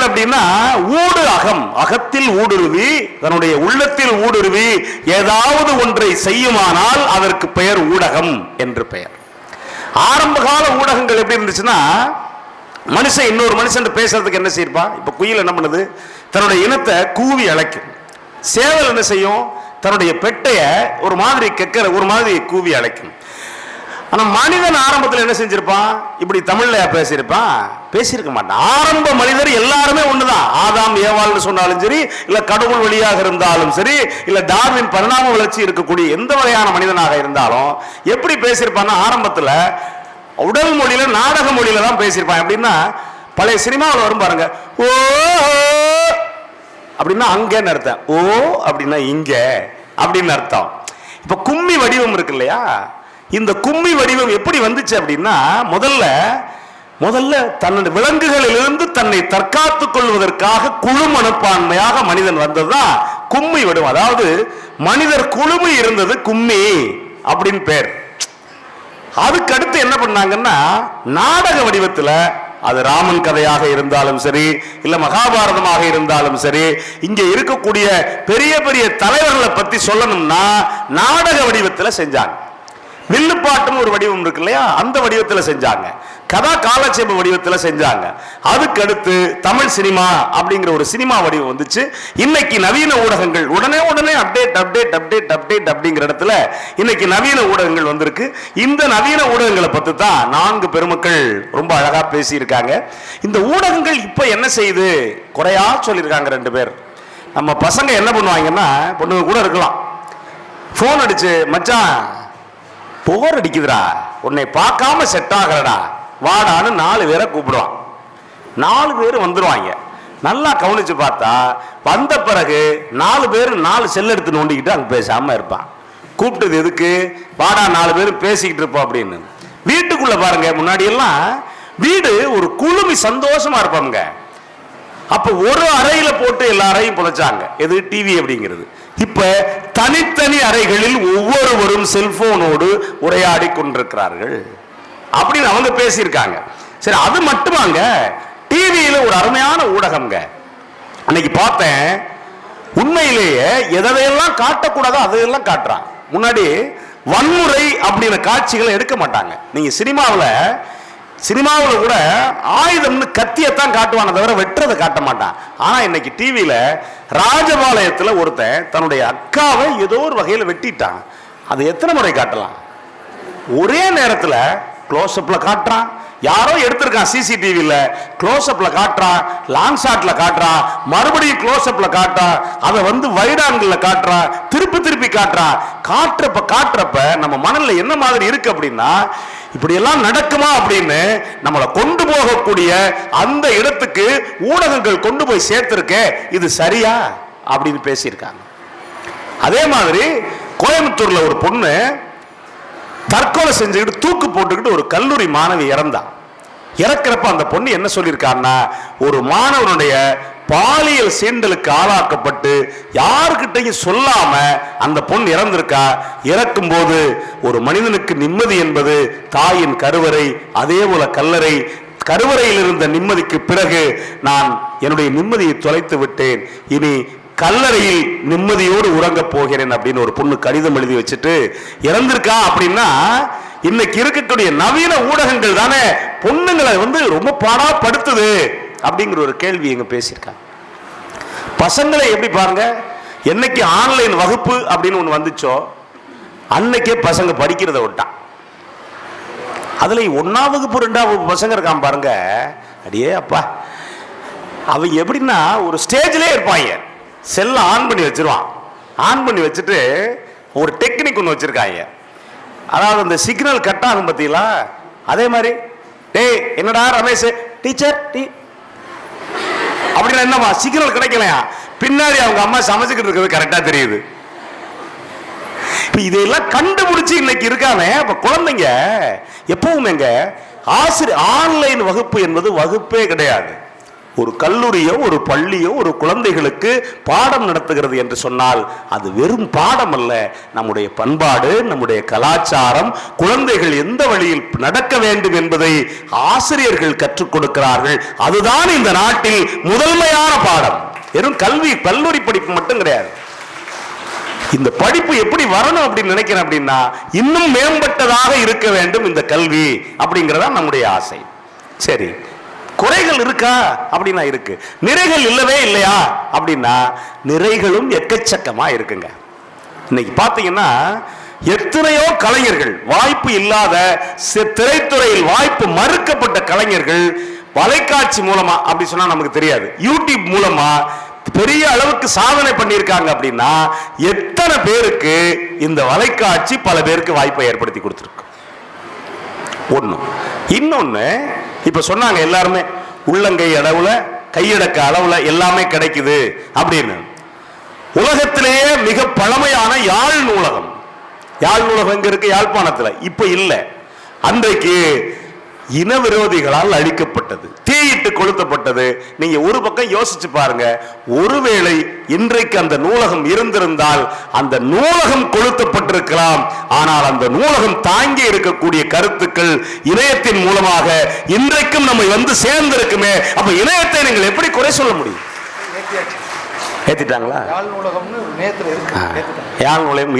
மனிதன் அப்படின்னா ஊடு அகம், அகத்தில் ஊடுருவி தன்னுடைய உள்ளத்தில் ஊடுருவி ஏதாவது ஒன்றை செய்யுமானால் அதற்கு பெயர் ஊடகம் என்று பெயர். ஆரம்ப கால ஊடகங்கள் எப்படி இருந்துச்சுன்னா, மனுஷன் இன்னொரு மனுஷன் பேசுறதுக்கு என்ன செய்யப்பா, இப்ப குயில் என்ன பண்ணுது, தன்னுடைய இனத்தை கூவி அழைக்கும். சேவல் என்ன செய்யும், தன்னுடைய பெட்டைய ஒரு மாதிரி கெக்கற ஒரு மாதிரி கூவி அழைக்கும். ஆனா மனிதன் ஆரம்பத்தில் என்ன செஞ்சிருப்பான், இப்படி தமிழ்ல பேசியிருப்பான், பேசியிருக்க மாட்டான். ஆரம்ப மனிதர் எல்லாருமே ஒண்ணுதான். ஆதாம் ஏவாள்னு சொன்னாலும் சரி, இல்ல கடவுள் வழியாக இருந்தாலும் சரி, இல்ல டார்வின் பரிணாம வளர்ச்சி இருக்கக்கூடிய எந்த வகையான மனிதனாக இருந்தாலும் எப்படி பேசியிருப்பான்னா, ஆரம்பத்துல உடல் மொழியில நாடக மொழியில தான் பேசியிருப்பான். எப்படின்னா பழைய சினிமாவில் வரும் பாருங்க, ஓ அப்படின்னா அங்கன்னு அர்த்தம், ஓ அப்படின்னா இங்க அப்படின்னு அர்த்தம். இப்ப கும்மி வடிவம் இருக்கு இல்லையா, இந்த கும்மி வடிவம் எப்படி வந்துச்சு அப்படின்னா, முதல்ல தன்னுடைய விலங்குகளிலிருந்து தன்னை தற்காத்துக் கொள்வதற்காக குழு மனப்பான்மையாக மனிதன் வந்ததுதான் கும்மி வடிவம். அதாவது மனிதர் குழுமி இருந்தது கும்மி அப்படின்னு பேர். அதுக்கு அடுத்து என்ன பண்ணாங்கன்னா, நாடக வடிவத்துல, அது ராமன் கதையாக இருந்தாலும் சரி, இல்ல மகாபாரதமாக இருந்தாலும் சரி, இங்க இருக்கக்கூடிய பெரிய பெரிய தலைவர்களை பத்தி சொல்லணும்னா நாடக வடிவத்துல செஞ்சாங்க. வில்லுப்பாட்டுன்னு ஒரு வடிவம் இருக்கு இல்லையா, அந்த வடிவத்துல செஞ்சாங்க. கதா காலட்சேப வடிவத்துல செஞ்சாங்க. அதுக்கு அடுத்து தமிழ் சினிமா அப்படிங்கிற ஒரு சினிமா வடிவம் வந்துச்சு. இன்னைக்கு நவீன ஊடகங்கள் உடனே அப்டேட் அப்டேட் அப்டேட் அப்டேட் அப்படிங்கிற இடத்துல இன்னைக்கு நவீன ஊடகங்கள் வந்திருக்கு. இந்த நவீன ஊடகங்களை பத்தி தான் 4 பெருமக்கள் ரொம்ப அழகா பேசியிருக்காங்க. இந்த ஊடகங்கள் இப்ப என்ன செய்யுது, குறையா சொல்லியிருக்காங்க 2 பேர். நம்ம பசங்க என்ன பண்ணுவாங்கன்னா, பொண்ணுங்க கூட இருக்கலாம், போன் அடிச்சு மச்சான் போர் அடிக்குதுடா, உன்னை பார்க்காம செட் ஆகலடா வாடான்னு 4 பேரை கூப்பிடுவான். 4 பேர் வந்துருவாங்க. நல்லா கவனிச்சு பார்த்தா வந்த பிறகு 4 பேர் 4 செல் எடுத்து நோண்டிக்கிட்டு அங்க பேசாம இருப்பான். கூப்பிட்டது எதுக்கு, வாடா 4 பேரும் பேசிக்கிட்டு இருப்போம் அப்படின்னு. வீட்டுக்குள்ள பாருங்க, முன்னாடி எல்லாம் வீடு ஒரு குழுமி சந்தோஷமா இருப்பாங்க. அப்ப ஒரு அறையில போட்டு எல்லாரையும் புதைச்சாங்க, எது டிவி அப்படிங்கிறது. இப்ப தனித்தனி அறைகளில் ஒவ்வொருவரும் செல்போனோடு உரையாடி கொண்டிருக்கிறார்கள் அப்படின்னு அவங்க பேசியிருக்காங்க. சரி, அது மட்டுமாங்க, டிவியில ஒரு அருமையான ஊடகம்ங்க. அன்னைக்கு பார்த்தேன், உண்மையிலேயே எதையெல்லாம் காட்டக்கூடாதோ அதையெல்லாம் காட்டுறான். முன்னாடி வன்முறை அப்படின்ற காட்சிகளை எடுக்க மாட்டாங்க. நீங்க சினிமாவில் கூட ஆயுதம்னு கத்தியத்தான் காட்டுவான தவிர வெட்டுறதை காட்ட மாட்டான். ஆனா இன்னைக்கு டிவியில ராஜபாளையத்தில் ஒருத்தன் தன்னுடைய அக்காவை ஏதோ ஒரு வகையில் வெட்டிட்டான். அது எத்தனை முறை காட்டலாம்? ஒரே நேரத்தில் க்ளோஸ்அப்ல காட்டுறான், யாரோ எடுத்திருக்கான் சிசிடிவியில், க்ளோஸ்அப்ல காட்டுறான், லாங் ஷாட்ல காட்டுறான், மறுபடியும் க்ளோஸ்அப்ல காட்டுறான், அதை வைட் ஆங்கிள் காட்டுறான், திருப்பி காட்டுறான். காட்டுறப்ப நம்ம மனதில் என்ன மாதிரி இருக்கு அப்படின்னா, இப்படி எல்லாம் நடக்குமா அப்படின்னு நம்மளை கொண்டு போகக்கூடிய அந்த இடத்துக்கு ஊடகங்கள் கொண்டு போய் சேர்த்திருக்க, இது சரியா அப்படின்னு பேசியிருக்காங்க. அதே மாதிரி கோயம்புத்தூர்ல ஒரு பொண்ணு தற்கொலை செஞ்சுக்கிட்டு தூக்கு போட்டுக்கிட்டு ஒரு கல்லூரி மாணவி இறந்தான். இறக்கிறப்ப அந்த பொண்ணு என்ன சொல்லியிருக்கான்னா, ஒரு மாணவனுடைய பாலியல் சீண்டலுக்கு ஆளாக்கப்பட்டு யாருக்கிட்டையும் சொல்லாம அந்த பொண்ணு இறந்திருக்கா. இறக்கும் போது ஒரு மனிதனுக்கு நிம்மதி என்பது தாயின் கருவறை, அதே போல கல்லறை. கருவறையில் இருந்த நிம்மதிக்கு பிறகு நான் என்னுடைய நிம்மதியை தொலைத்து விட்டேன், இனி கல்லறையில் நிம்மதியோடு உறங்க போகிறேன் அப்படின்னு ஒரு பொண்ணு கடிதம் எழுதி வச்சுட்டு இறந்திருக்கா. அப்படின்னா இன்னைக்கு இருக்கக்கூடிய நவீன ஊடகங்கள் தானே பொண்ணுங்களை ரொம்ப பாடாப்படுத்துது அப்படிங்கிற ஒரு கேள்வி எங்க பேசியிருக்காங்க. பசங்களை எப்படி பாருங்க, என்னைக்கு ஆன்லைன் வகுப்பு அப்படின்னு ஒன்று வந்துச்சோ அன்னைக்கே பசங்க படிக்கிறத விட்டான். அதுல 1ஆம் வகுப்பு 2ஆம் வகுப்பு பசங்க இருக்கான் பாருங்க, அடியே அப்பா, அவங்க எப்படின்னா ஒரு ஸ்டேஜ்லேயே இருப்பாங்க. செல்லை ஆன் பண்ணி வச்சிருவான். ஆன் பண்ணி வச்சுட்டு ஒரு டெக்னிக் ஒன்று வச்சிருக்காங்க. அதாவது அந்த சிக்னல் கட் ஆகும் பார்த்தீங்களா, அதே மாதிரி டேய் என்னடா ரமேஷ் டீச்சர் அப்படின்னா என்னமா சிக்னல் கிடைக்கலையா, பின்னாடி அவங்க அம்மா சமைச்சுக்கிட்டு இருக்கிறது கரெக்டா தெரியுது. இதெல்லாம் கண்டுபிடிச்சு இன்னைக்கு இருக்காங்க. அப்ப குழந்தைங்க எப்பவுமேங்க ஆன்லைன் வகுப்பு என்பது வகுப்பே கிடையாது. ஒரு கல்லூரியோ ஒரு பள்ளியோ ஒரு குழந்தைகளுக்கு பாடம் நடத்துகிறது என்று சொன்னால் அது வெறும் பாடம் அல்ல. நம்முடைய பண்பாடு, நம்முடைய கலாச்சாரம், குழந்தைகள் எந்த வழியில் நடக்க வேண்டும் என்பதை ஆசிரியர்கள் கற்றுக் கொடுக்கிறார்கள். அதுதான் இந்த நாட்டில் முதன்மையான பாடம். வெறும் கல்வி, கல்லூரி படிப்பு மட்டும் கிடையாது. இந்த படிப்பு எப்படி வரணும் அப்படின்னு நினைக்கிறேன் அப்படின்னா, இன்னும் மேம்பட்டதாக இருக்க வேண்டும் இந்த கல்வி அப்படிங்கிறதா நம்முடைய ஆசை. சரி, குறைகள் இருக்கா அப்படின்னா இருக்கு. நிறைகள் இல்லவே இல்லையா அப்படின்னா நிறைகளும் எக்கச்சக்கமா இருக்குங்க. இன்னைக்கு பாத்தீங்கன்னா எத்தனையோ கலைஞர்கள், வாய்ப்பு இல்லாத திரைத்துறையில் வாய்ப்பு மறுக்கப்பட்ட கலைஞர்கள் தொலைக்காட்சி மூலமா, அப்படி சொன்னா நமக்கு தெரியாது, யூடியூப் மூலமா பெரிய அளவுக்கு சாதனை பண்ணியிருக்காங்க. அப்படின்னா எத்தனை பேருக்கு இந்த தொலைக்காட்சி பல பேருக்கு வாய்ப்பை ஏற்படுத்தி கொடுத்திருக்கு. ஒண்ணு. இன்னொன்னு, இப்ப சொன்னாங்க எல்லாருமே உள்ளங்கை அளவுல, கையடக்க அளவுல எல்லாமே கிடைக்குது அப்படின்னு. உலகத்திலேயே மிக பழமையான யாழ் நூலகம், யாழ் நூலகம் எங்க இருக்கு? யாழ்ப்பாணத்துல. இப்ப இல்ல. அன்றைக்கு இன விரோதிகளால் அழிக்கப்பட்டது, தீயிட்டு கொளுத்தப்பட்டது. நீங்க ஒரு பக்கம் யோசிச்சு பாருங்க, ஒருவேளை இன்றைக்கு அந்த நூலகம் இருந்திருந்தால் அந்த நூலகம் கொளுத்தப்பட்டிருக்கலாம். ஆனால் அந்த நூலகம் தாங்கி இருக்கக்கூடிய கருத்துக்கள் இணையத்தின் மூலமாக இன்றைக்கும் நம்மை வந்து சேர்ந்திருக்குமே. அப்ப இணையத்தை நீங்கள் எப்படி குறை சொல்ல முடியும்? ஏத்திட்டாங்களா? யாழ் நூலகம்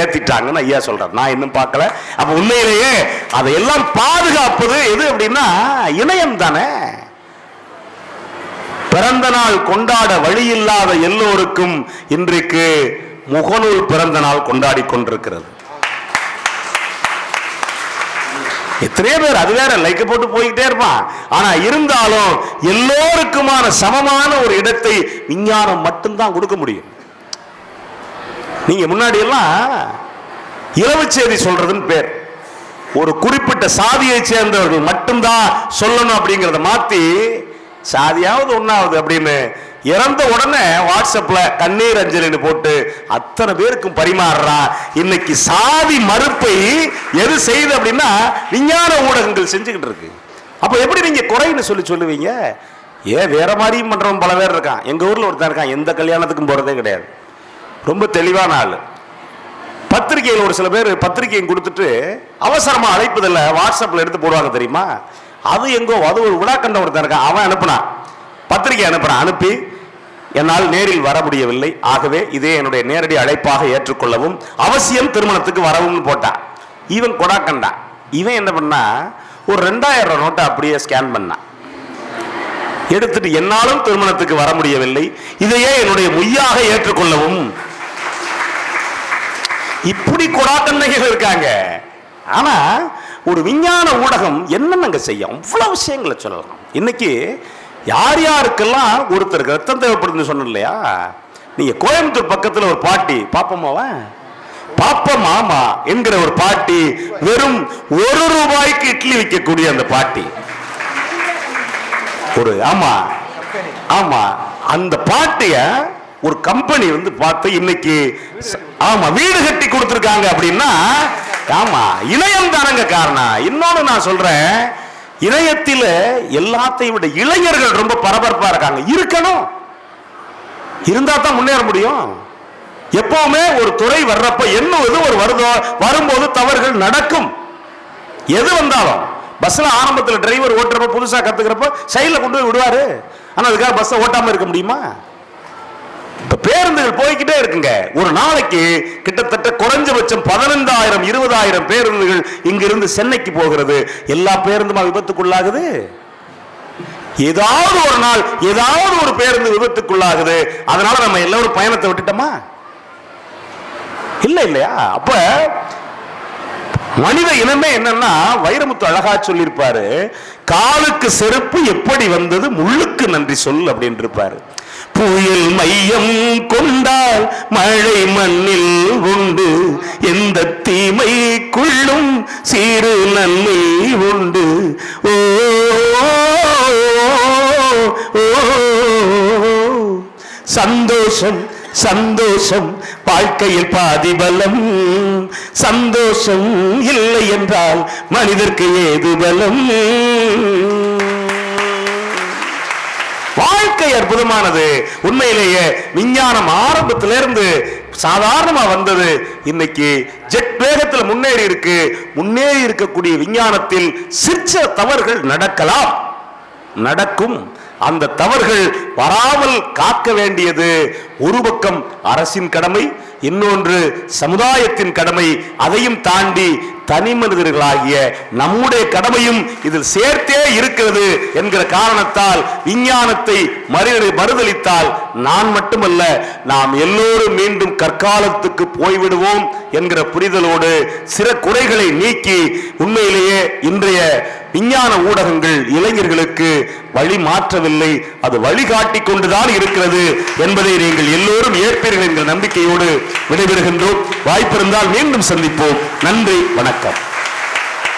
ஏத்திட்டாங்கன்னு ஐயா சொல்றார். நான் இன்னும் பார்க்கல. அப்ப உண்மையிலேயே அதையெல்லாம் பாதுகாப்பது எது அப்படின்னா இணையம் தானே. பிறந்த நாள் கொண்டாட வழி இல்லாத எல்லோருக்கும் இன்றைக்கு முகநூல் பிறந்த நாள் கொண்டாடி கொண்டிருக்கிறது. எத்தனையோ பேர் அது வேற லைக் போட்டு போய்கிட்டே இருப்பான். ஆனா இருந்தாலும் எல்லோருக்குமான சமமான ஒரு இடத்தை விஞ்ஞானம் மட்டும்தான் கொடுக்க முடியும். நீங்க முன்னாடி எல்லாம் இலவு செய்தி சொல்றதுன்னு பேர், ஒரு குறிப்பிட்ட சாதியை சேர்ந்தவர்கள் மட்டும்தான் சொல்லணும் அப்படிங்கறத மாத்தி சாதியாவது ஒன்னாவது அப்படின்னு இறந்த உடனே வாட்ஸ்அப்ல கண்ணீர் அஞ்சலின்னு போட்டு அத்தனை பேருக்கும் பரிமாறுறான். இன்னைக்கு சாதி மறுப்பை எது செய்யுது அப்படின்னா விஞ்ஞான ஊடகங்கள் செஞ்சுக்கிட்டு இருக்கு. அப்ப எப்படி நீங்க குறைன்னு சொல்லுவீங்க? ஏன் வேற மாதிரியும் பண்றவன் பல பேர் இருக்கான். எங்க ஊர்ல ஒருத்தன் இருக்கான், எந்த கல்யாணத்துக்கும் போறதே கிடையாது, ரொம்ப தெளிவான ஆளு. பத்திரிகையில் ஒரு சில பேர் பத்திரிகையை கொடுத்துட்டு அவசரமா அழைப்பதில்லை வாட்ஸ்அப்ல எடுத்து போடுவாங்க தெரியுமா? அது எங்கோ, அது ஒரு விழா கண்ட ஒருத்தன் இருக்கான், அவன் அனுப்புனான், பத்திரிகை அனுப்புறான். அனுப்பி என்னால் நேரில் வர முடியவில்லை, ஆகவே இதே என்னுடைய நேரடி அழைப்பாக ஏற்றுக்கொள்ளவும், அவசியம் திருமணத்துக்கு வரவும் போட்டான். இவன் கொடா கண்டான். இவன் என்ன பண்ணா, ஒரு 2000 நோட்டை அப்படியே ஸ்கேன் பண்ணான். எடுத்துட்டு என்னாலும் திருமணத்துக்கு வர முடியவில்லை, இதையே என்னுடைய மொய்யாக ஏற்றுக்கொள்ளவும். இப்படி கொடா கண்ணைகள் இருக்காங்க. ஆனா ஒரு விஞ்ஞான ஊடகம் என்னென்னங்க செய்யும், அவ்வளவு விஷயங்களை சொல்லலாம். இன்னைக்கு யார் யாருக்கெல்லாம் ஒருத்தருக்கு ரத்தம் தேவைப்படுதுன்னு சொன்ன இல்லையா? நீங்க கோயம்புத்தூர் பக்கத்துல ஒரு பாட்டி, பாப்பம்மாவா பாப்ப மாமா என்கிற ஒரு பாட்டி, வெறும் ₹1 இட்லி விற்கக்கூடிய அந்த பாட்டி, ஒரு ஆமா ஆமா அந்த பாட்டிய ஒரு கம்பெனி வந்து பார்த்து இன்னைக்கு ஆமா வீடு கட்டி கொடுத்திருக்காங்க. அப்படின்னா ஆமா இணையம் தானங்க காரணம். இன்னொன்னு நான் சொல்றேன், இணையத்தில் எல்லாத்தையும் விட இளைஞர்கள் ரொம்ப பரபரப்பா இருக்காங்க. இருக்கணும், இருந்தா தான் முன்னேற முடியும். எப்பவுமே ஒரு துறை வர்றப்ப என்னது ஒரு வருதோ, வரும்போது தவறுகள் நடக்கும். எது வந்தாலும் பஸ்ல ஆரம்பத்தில் டிரைவர் ஓட்டுறப்ப, புதுசா கத்துக்கிறப்ப சைட்ல கொண்டு போய் விடுவாரு. ஆனா அதுக்காக பஸ் ஓட்டாம இருக்க முடியுமா? பேருந்துகள் போய்கிட்டே இருக்குங்க. ஒரு நாளைக்கு கிட்டத்தட்ட குறைஞ்சபட்சம் 15,000 20,000 பேருந்துகள் இங்கிருந்து சென்னைக்கு போகிறது. எல்லா பேருந்துமா விபத்துக்குள்ளாகுது? ஏதாவது ஒரு நாள் ஏதாவது ஒரு பேருந்து விபத்துக்குள்ளாகுது. அதனால நம்ம எல்லாரும் பயணத்தை விட்டுட்டோமா? இல்ல இல்லையா? அப்ப மனித இனமே என்னன்னா, வைரமுத்து அழகா சொல்லியிருப்பாரு, காலுக்கு செருப்பு எப்படி வந்தது, முள்ளுக்கு நன்றி சொல் அப்படின்னு இருப்பாரு. புயல் மையம் கொண்டால் மழை மண்ணில் உண்டு, எந்த தீமைக்குள்ளும் சிறு நன்மை உண்டு. ஓ சந்தோஷம் சந்தோஷம் வாழ்க்கையில் பாதிபலம், சந்தோஷம் இல்லை என்றால் மனிதருக்கு ஏது பலம். வாழ்க்கை அற்புதமானது. உண்மையிலேயே விஞ்ஞானம் ஆரம்பத்திலிருந்து சாதாரணமா வந்தது, இன்னைக்கு ஜெட் வேகத்தில் முன்னேறி இருக்கு. முன்னேறி இருக்கக்கூடிய விஞ்ஞானத்தில் சிற்ற தவறுகள் நடக்கலாம், நடக்கும். அந்த தவறுகள் வராமல் காக்க வேண்டியது ஒரு பக்கம் அரசின் கடமை, இன்னொன்று சமுதாயத்தின் கடமை. அதையும் தாண்டி தனி மனிதர்களாகிய நம்முடைய கடமையும் இதில் சேர்த்தே இருக்கிறது என்கிற காரணத்தால் விஞ்ஞானத்தை மறுதளித்தால் நான் மட்டுமல்ல, நாம் எல்லோரும் மீண்டும் கற்காலத்துக்கு போய்விடுவோம் என்கிற புரிதலோடு சில குறைகளை நீக்கி உண்மையிலேயே இன்றைய விஞ்ஞான ஊடகங்கள் இளைஞர்களுக்கு வழி மாற்றவில்லை, அது வழிகாட்டி கொண்டுதான் இருக்கிறது என்பதை நீங்கள் எல்லோரும் ஏற்பீர்கள் என்கிற நம்பிக்கையோடு விடைபெறுகின்றோம். வாய்ப்பிருந்தால் மீண்டும் சந்திப்போம். நன்றி, வணக்கம்.